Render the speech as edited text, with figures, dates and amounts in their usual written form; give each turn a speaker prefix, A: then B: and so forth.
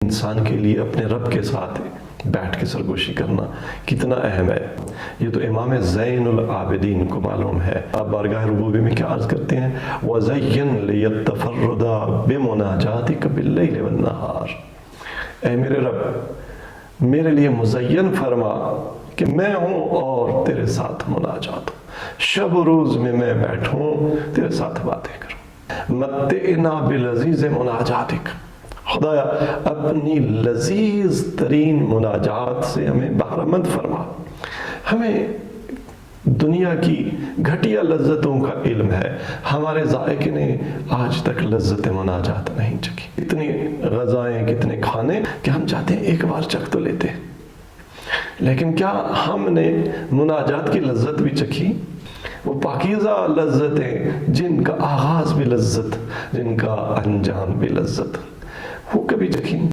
A: इंसान के लिए अपने रब के साथ बैठ के सरगोशी करना कितना अहम है, ये तो इमाम ज़ैनुल आबिदीन को मालूम है। आप बारगाह रुबूबी में क्या अर्ज़ करते हैं, वज़य्यन लियतफ़र्रदा बिमुनाजातिक बिल्लैल वन्नहार। ऐ मेरे रब, मेरे लिए मुज़य्यन फरमा कि मैं हूँ और तेरे साथ मुनाजात हूँ, शब रोज़ में मैं बैठूँ तेरे साथ बातें करूँ। मत्तिना बिलज़ीज़ मुनाजातिक, खुदाया अपनी लजीज तरीन मुनाजात से हमें बहरमंद फरमा। हमें दुनिया की घटिया लज्जतों का इल्म है, हमारे ज़ायक़े ने आज तक लज्जत मुनाजात नहीं चखी। इतनी ग़ज़ाएँ, कितने खाने कि हम चाहते हैं एक बार चख तो लेते, लेकिन क्या हमने मुनाजात की लज्जत भी चखी? वो पाकीज़ा लज्जतें जिनका आगाज़ भी लज्जत, जिनका अंजाम भी लज्जत, वो कभी चखी?